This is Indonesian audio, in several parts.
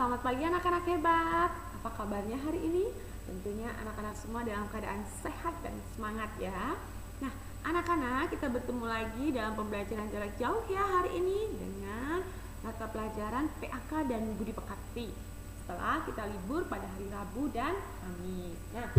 Selamat pagi anak-anak hebat. Apa kabarnya hari ini? Tentunya anak-anak semua dalam keadaan sehat dan semangat ya. Nah, anak-anak, kita bertemu lagi dalam pembelajaran jarak jauh ya hari ini dengan mata pelajaran PAK dan Budi Pekerti. Setelah kita libur pada hari Rabu dan Kamis. Nah,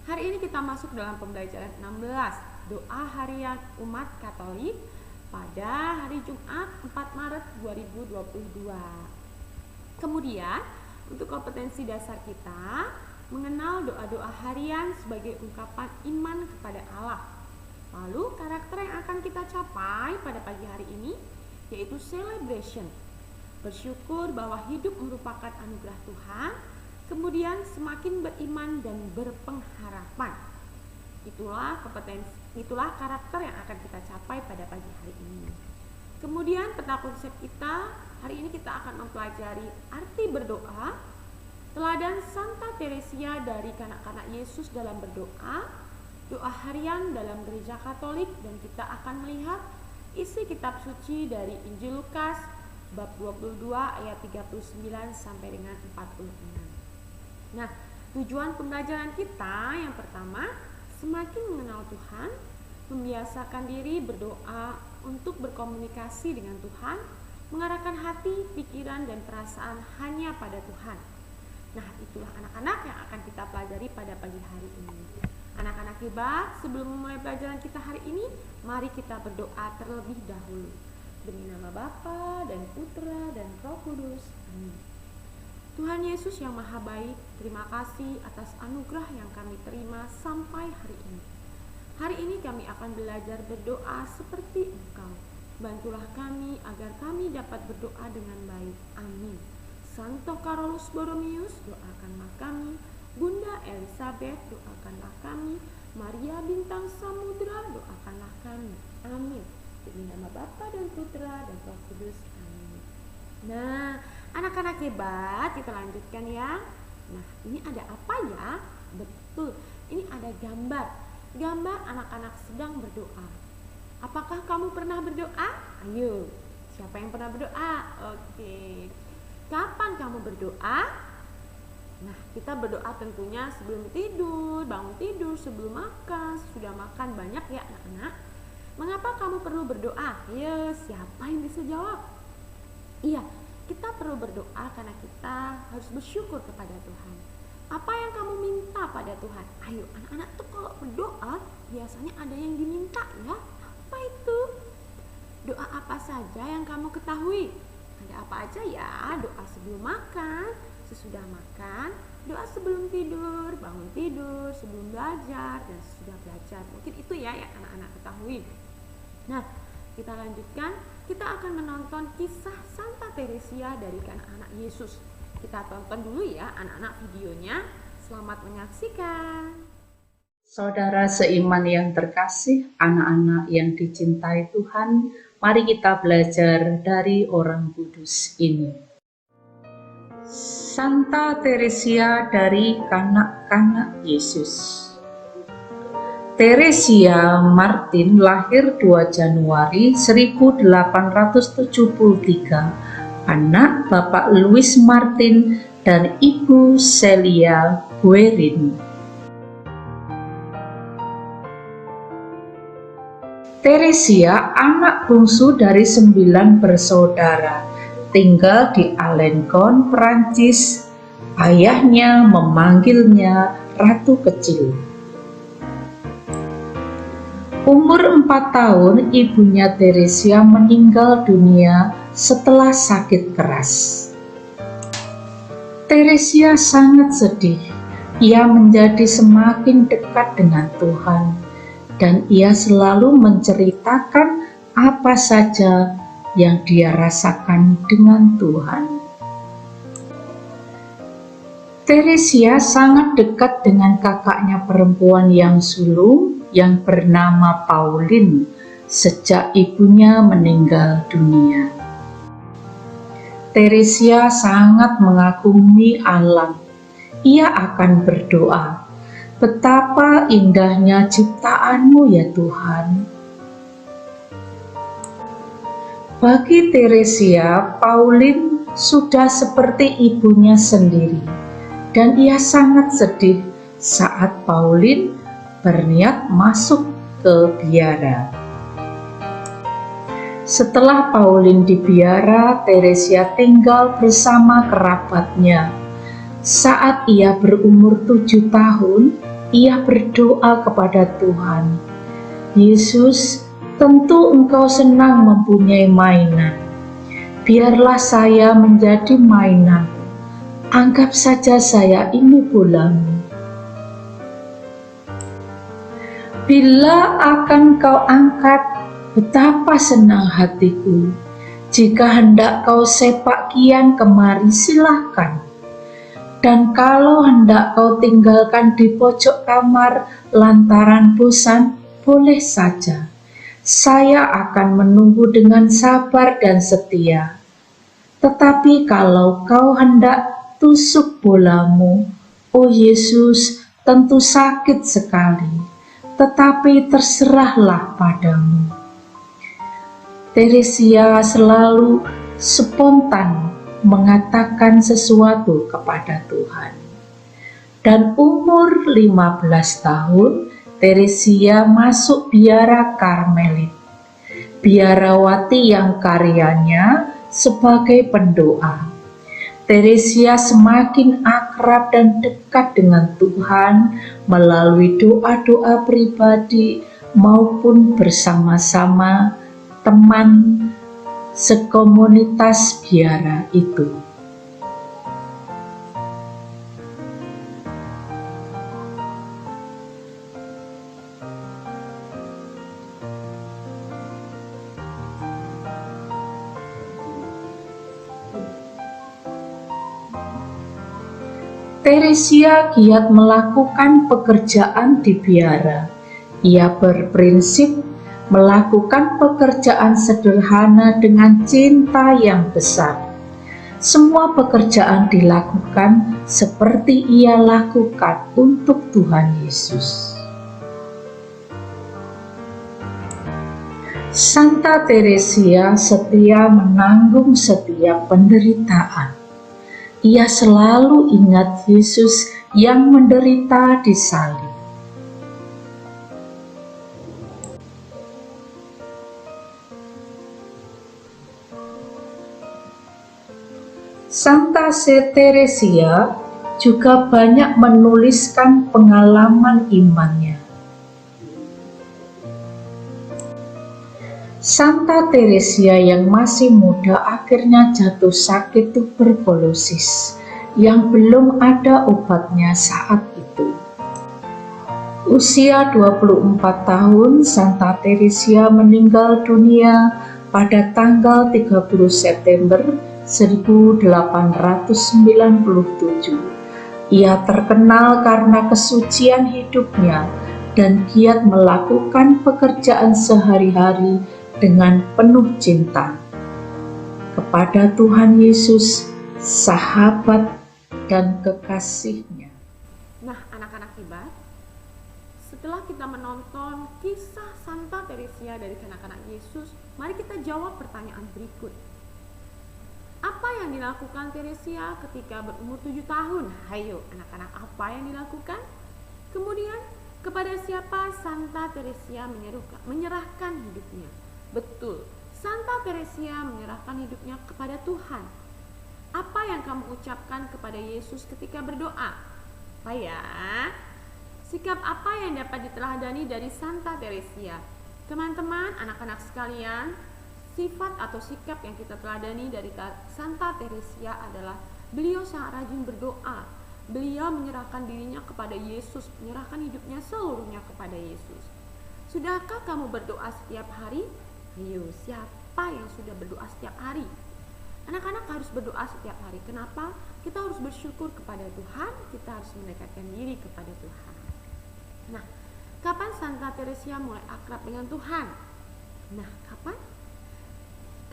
hari ini kita masuk dalam pembelajaran 16, doa harian umat Katolik pada hari Jumat 4 Maret 2022. Kemudian, untuk kompetensi dasar kita, mengenal doa-doa harian sebagai ungkapan iman kepada Allah. Lalu, karakter yang akan kita capai pada pagi hari ini, yaitu celebration. Bersyukur bahwa hidup merupakan anugerah Tuhan, kemudian semakin beriman dan berpengharapan. Itulah karakter yang akan kita capai pada pagi hari ini. Kemudian peta konsep kita, hari ini kita akan mempelajari arti berdoa, teladan Santa Teresia dari kanak-kanak Yesus dalam berdoa, doa harian dalam gereja Katolik, dan kita akan melihat isi kitab suci dari Injil Lukas bab 22 ayat 39 sampai dengan 46. Nah, tujuan pembelajaran kita yang pertama, semakin mengenal Tuhan, membiasakan diri berdoa untuk berkomunikasi dengan Tuhan, mengarahkan hati, pikiran, dan perasaan hanya pada Tuhan. Nah, itulah anak-anak yang akan kita pelajari pada pagi hari ini. Anak-anak hebat, sebelum memulai pelajaran kita hari ini, mari kita berdoa terlebih dahulu. Demi nama Bapa dan Putra dan Roh Kudus. Amin. Tuhan Yesus yang Maha Baik, terima kasih atas anugerah yang kami terima sampai hari ini. Hari ini kami akan belajar berdoa seperti Engkau. Bantulah kami agar kami dapat berdoa dengan baik. Amin. Santo Carolus Borromeus, doakanlah kami. Bunda Elizabeth, doakanlah kami. Maria Bintang Samudra, doakanlah kami. Amin. Demi nama Bapa dan Putra dan Roh Kudus. Amin. Nah, anak-anak hebat, kita lanjutkan ya. Nah, ini ada apa ya? Betul, ini ada gambar anak-anak sedang berdoa. Apakah kamu pernah berdoa? Ayo, siapa yang pernah berdoa? Oke. Kapan kamu berdoa? Nah, kita berdoa tentunya sebelum tidur, bangun tidur, sebelum makan, sudah makan, banyak ya anak-anak. Mengapa kamu perlu berdoa? Ayo, siapa yang bisa jawab? Iya, kita perlu berdoa karena kita harus bersyukur kepada Tuhan. Apa yang kamu minta pada Tuhan? Ayo, anak-anak tuh kalau berdoa biasanya ada yang diminta ya. Apa itu? Doa apa saja yang kamu ketahui? Ada apa aja ya? Doa sebelum makan, sesudah makan, doa sebelum tidur, bangun tidur, sebelum belajar, dan sesudah belajar. Mungkin itu ya yang anak-anak ketahui. Nah, kita lanjutkan. Kita akan menonton kisah Santa Teresia dari anak-anak Yesus. Kita tonton dulu ya anak-anak videonya. Selamat menyaksikan. Saudara seiman yang terkasih, anak-anak yang dicintai Tuhan, mari kita belajar dari orang kudus ini. Santa Teresia dari kanak-kanak Yesus. Teresia Martin lahir 2 Januari 1873, anak Bapak Louis Martin dan Ibu Celia Guerin. Teresia anak bungsu dari 9 bersaudara, tinggal di Alencon, Prancis. Ayahnya memanggilnya Ratu Kecil. Umur 4 tahun, ibunya Teresia meninggal dunia setelah sakit keras. Teresia sangat sedih. Ia menjadi semakin dekat dengan Tuhan, dan ia selalu menceritakan apa saja yang dia rasakan dengan Tuhan. Teresia sangat dekat dengan kakaknya perempuan yang sulung yang bernama Pauline sejak ibunya meninggal dunia. Teresia sangat mengagumi alam. Ia akan berdoa, "Betapa indahnya ciptaanmu ya Tuhan." Bagi Teresia, Pauline sudah seperti ibunya sendiri, dan ia sangat sedih saat Pauline berniat masuk ke biara. Setelah Pauline di biara, Teresia tinggal bersama kerabatnya. Saat ia berumur 7 tahun, ia berdoa kepada Tuhan, "Yesus, tentu Engkau senang mempunyai mainan. Biarlah saya menjadi mainan. Anggap saja saya ini bolamu. Bila akan kau angkat, betapa senang hatiku. Jika hendak kau sepak kian kemari, silahkan. Dan kalau hendak kau tinggalkan di pojok kamar lantaran bosan, boleh saja. Saya akan menunggu dengan sabar dan setia. Tetapi kalau kau hendak tusuk bolamu, oh Yesus, tentu sakit sekali. Tetapi terserahlah padamu." Teresia selalu spontan mengatakan sesuatu kepada Tuhan. Dan umur 15 tahun, Teresia masuk biara Karmelit, biarawati yang karyanya sebagai pendoa. Teresia semakin akrab dan dekat dengan Tuhan melalui doa-doa pribadi maupun bersama-sama teman sekomunitas biara itu. Teresia giat melakukan pekerjaan di biara. Ia berprinsip melakukan pekerjaan sederhana dengan cinta yang besar. Semua pekerjaan dilakukan seperti ia lakukan untuk Tuhan Yesus. Santa Teresia setia menanggung setiap penderitaan. Ia selalu ingat Yesus yang menderita di salib. Santa Teresia juga banyak menuliskan pengalaman imannya. Santa Teresia yang masih muda akhirnya jatuh sakit tuberkulosis yang belum ada obatnya saat itu. Usia 24 tahun, Santa Teresia meninggal dunia pada tanggal 30 September 1897. Ia terkenal karena kesucian hidupnya dan giat melakukan pekerjaan sehari-hari dengan penuh cinta kepada Tuhan Yesus, sahabat dan kekasihnya. Nah, anak-anak Kibar, setelah kita menonton kisah Santa Teresia dari kanak-kanak Yesus, mari kita jawab pertanyaan berikut. Apa yang dilakukan Teresia ketika berumur 7 tahun? Hayo anak-anak, apa yang dilakukan? Kemudian, kepada siapa Santa Teresia menyerahkan hidupnya? Betul, Santa Teresia menyerahkan hidupnya kepada Tuhan. Apa yang kamu ucapkan kepada Yesus ketika berdoa? Apa ya? Sikap apa yang dapat diteladani dari Santa Teresia? Teman-teman, anak-anak sekalian, sifat atau sikap yang kita teladani dari Santa Teresia adalah beliau sangat rajin berdoa. Beliau menyerahkan dirinya kepada Yesus, menyerahkan hidupnya seluruhnya kepada Yesus. Sudahkah kamu berdoa setiap hari? Ayo, siapa yang sudah berdoa setiap hari? Anak-anak harus berdoa setiap hari. Kenapa? Kita harus bersyukur kepada Tuhan, kita harus mendekatkan diri kepada Tuhan. Nah, kapan Santa Teresia mulai akrab dengan Tuhan? Nah, kapan?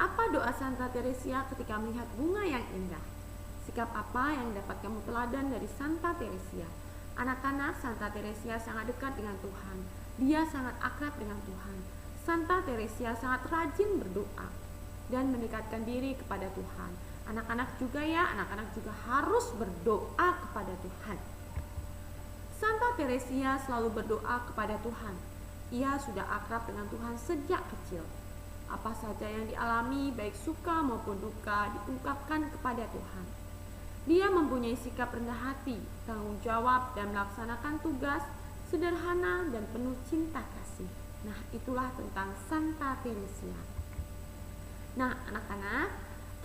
Apa doa Santa Teresia ketika melihat bunga yang indah? Sikap apa yang dapat kamu teladan dari Santa Teresia? Anak-anak, Santa Teresia sangat dekat dengan Tuhan. Dia sangat akrab dengan Tuhan. Santa Teresia sangat rajin berdoa dan mendekatkan diri kepada Tuhan. Anak-anak juga ya, anak-anak juga harus berdoa kepada Tuhan. Santa Teresia selalu berdoa kepada Tuhan. Ia sudah akrab dengan Tuhan sejak kecil. Apa saja yang dialami, baik suka maupun duka, diungkapkan kepada Tuhan. Dia mempunyai sikap rendah hati, tanggung jawab, dan melaksanakan tugas sederhana dan penuh cinta kasih. Nah, itulah tentang Santa Teresia. Nah, anak-anak,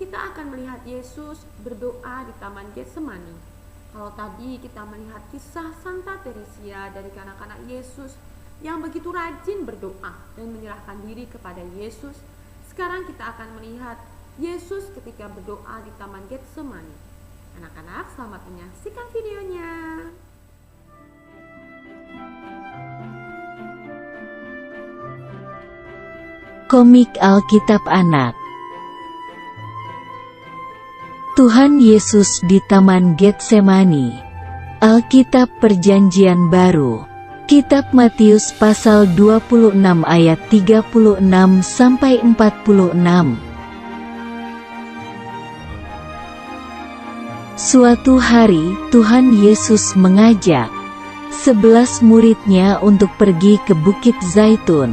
kita akan melihat Yesus berdoa di Taman Getsemani. Kalau tadi kita melihat kisah Santa Teresia dari kanak-kanak Yesus yang begitu rajin berdoa dan menyerahkan diri kepada Yesus, sekarang kita akan melihat Yesus ketika berdoa di Taman Getsemani. Anak-anak, selamat menyaksikan videonya. Komik Alkitab Anak. Tuhan Yesus di Taman Getsemani. Alkitab Perjanjian Baru. Kitab Matius pasal 26 ayat 36 sampai 46. Suatu hari, Tuhan Yesus mengajak 11 murid-Nya untuk pergi ke Bukit Zaitun.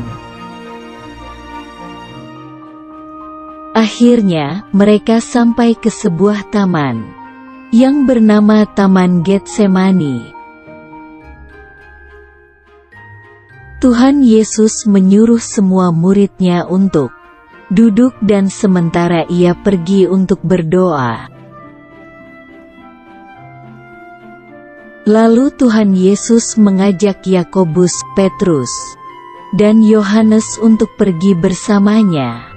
Akhirnya, mereka sampai ke sebuah taman yang bernama Taman Getsemani. Tuhan Yesus menyuruh semua murid-Nya untuk duduk dan sementara Ia pergi untuk berdoa. Lalu Tuhan Yesus mengajak Yakobus, Petrus, dan Yohanes untuk pergi bersamanya.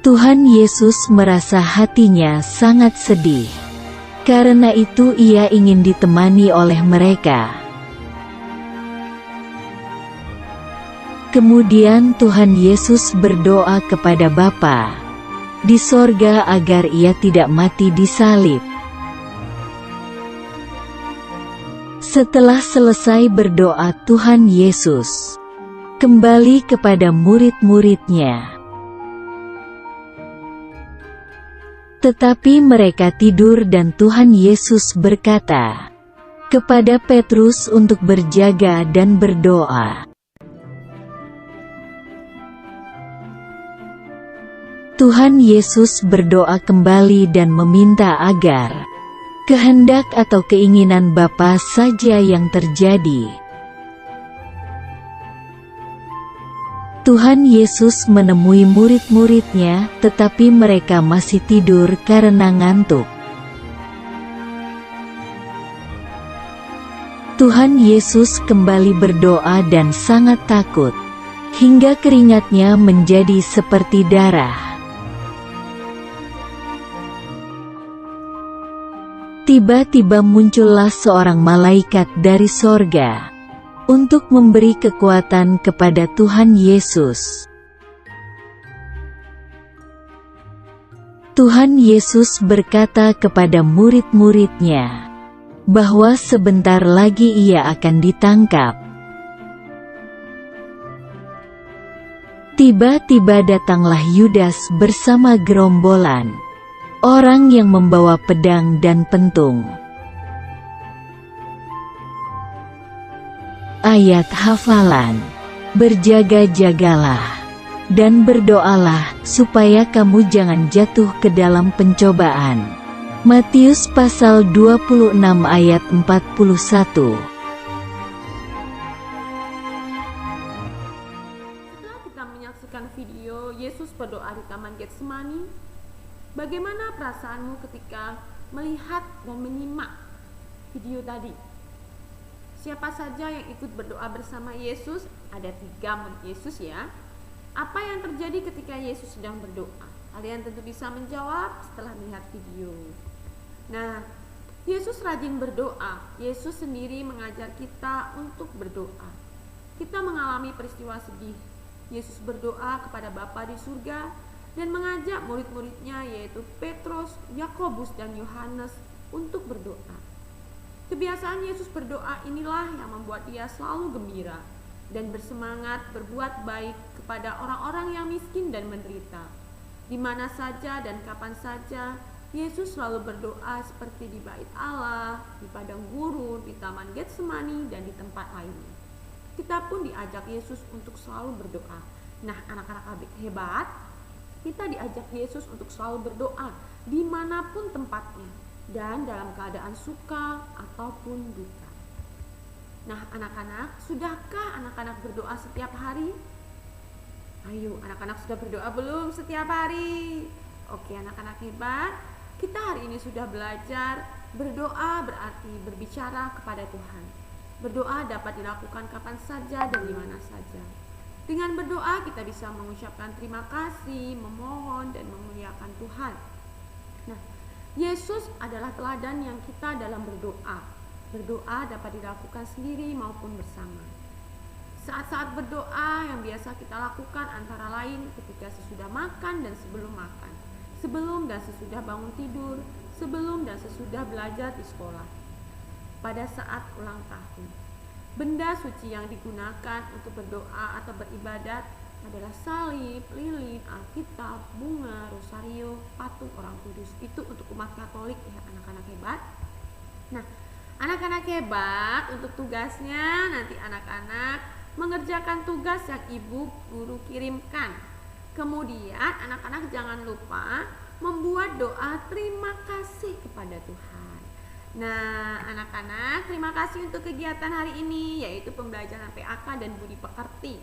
Tuhan Yesus merasa hatinya sangat sedih. Karena itu Ia ingin ditemani oleh mereka. Kemudian Tuhan Yesus berdoa kepada Bapa di sorga agar Ia tidak mati disalib. Setelah selesai berdoa, Tuhan Yesus kembali kepada murid-murid-Nya. Tetapi mereka tidur dan Tuhan Yesus berkata kepada Petrus untuk berjaga dan berdoa. Tuhan Yesus berdoa kembali dan meminta agar kehendak atau keinginan Bapa saja yang terjadi. Tuhan Yesus menemui murid-murid-Nya, tetapi mereka masih tidur karena ngantuk. Tuhan Yesus kembali berdoa dan sangat takut, hingga keringatnya menjadi seperti darah. Tiba-tiba muncullah seorang malaikat dari sorga untuk memberi kekuatan kepada Tuhan Yesus. Tuhan Yesus berkata kepada murid-murid-Nya bahwa sebentar lagi Ia akan ditangkap. Tiba-tiba datanglah Yudas bersama gerombolan orang yang membawa pedang dan pentung. Ayat hafalan: berjaga-jagalah dan berdoalah supaya kamu jangan jatuh ke dalam pencobaan. Matius pasal 26 ayat 41. Setelah kita menyaksikan video Yesus berdoa di Taman Getsemani, bagaimana perasaanmu ketika melihat dan menyimak video tadi? Siapa saja yang ikut berdoa bersama Yesus? Ada 3 murid Yesus ya. Apa yang terjadi ketika Yesus sedang berdoa? Kalian tentu bisa menjawab setelah melihat video. Nah, Yesus rajin berdoa. Yesus sendiri mengajar kita untuk berdoa. Kita mengalami peristiwa sedih. Yesus berdoa kepada Bapa di surga dan mengajak murid-muridnya yaitu Petrus, Yakobus, dan Yohanes untuk berdoa. Kebiasaan Yesus berdoa inilah yang membuat Dia selalu gembira dan bersemangat berbuat baik kepada orang-orang yang miskin dan menderita. Di mana saja dan kapan saja, Yesus selalu berdoa seperti di bait Allah, di padang gurun, di taman Getsemani, dan di tempat lainnya. Kita pun diajak Yesus untuk selalu berdoa. Nah, anak-anak hebat, kita diajak Yesus untuk selalu berdoa dimanapun tempatnya dan dalam keadaan suka ataupun duka. Nah, anak-anak, sudahkah anak-anak berdoa setiap hari? Ayo, anak-anak sudah berdoa belum setiap hari? Oke, anak-anak hebat, kita hari ini sudah belajar berdoa berarti berbicara kepada Tuhan. Berdoa dapat dilakukan kapan saja dan di mana saja. Dengan berdoa kita bisa mengucapkan terima kasih, memohon dan memuliakan Tuhan. Nah, Yesus adalah teladan yang kita dalam berdoa. Berdoa dapat dilakukan sendiri maupun bersama. Saat-saat berdoa yang biasa kita lakukan antara lain ketika sesudah makan dan sebelum makan, sebelum dan sesudah bangun tidur, sebelum dan sesudah belajar di sekolah, pada saat ulang tahun. Benda suci yang digunakan untuk berdoa atau beribadat adalah salib, lilin, Alkitab, bunga, rosario, patung orang kudus. Itu untuk umat Katolik ya anak-anak hebat. Nah, anak-anak hebat untuk tugasnya nanti anak-anak mengerjakan tugas yang ibu guru kirimkan. Kemudian anak-anak jangan lupa membuat doa terima kasih kepada Tuhan. Nah, anak-anak, terima kasih untuk kegiatan hari ini, yaitu pembelajaran PAK dan budi pekerti.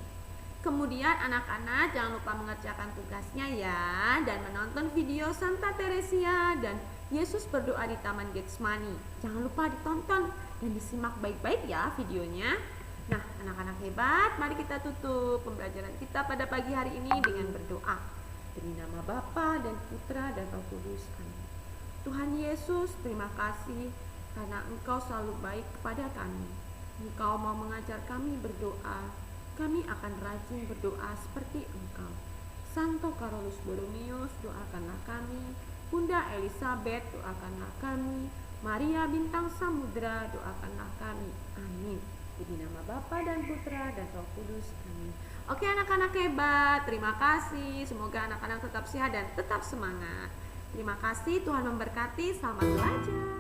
Kemudian anak-anak jangan lupa mengerjakan tugasnya ya, dan menonton video Santa Teresia dan Yesus berdoa di Taman Getsemani. Jangan lupa ditonton dan disimak baik-baik ya videonya. Nah, anak-anak hebat, mari kita tutup pembelajaran kita pada pagi hari ini dengan berdoa. Demi nama Bapa dan Putra dan Roh Kudus. Amin. Tuhan Yesus, terima kasih karena Engkau selalu baik kepada kami. Engkau mau mengajar kami berdoa. Kami akan rajin berdoa seperti Engkau. Santo Carolus Borromeus, doakanlah kami. Bunda Elizabeth, doakanlah kami. Maria Bintang Samudra, doakanlah kami. Amin. Demi nama Bapa dan Putra dan Roh Kudus. Amin. Oke anak-anak hebat, terima kasih. Semoga anak-anak tetap sehat dan tetap semangat. Terima kasih, Tuhan memberkati. Selamat belajar.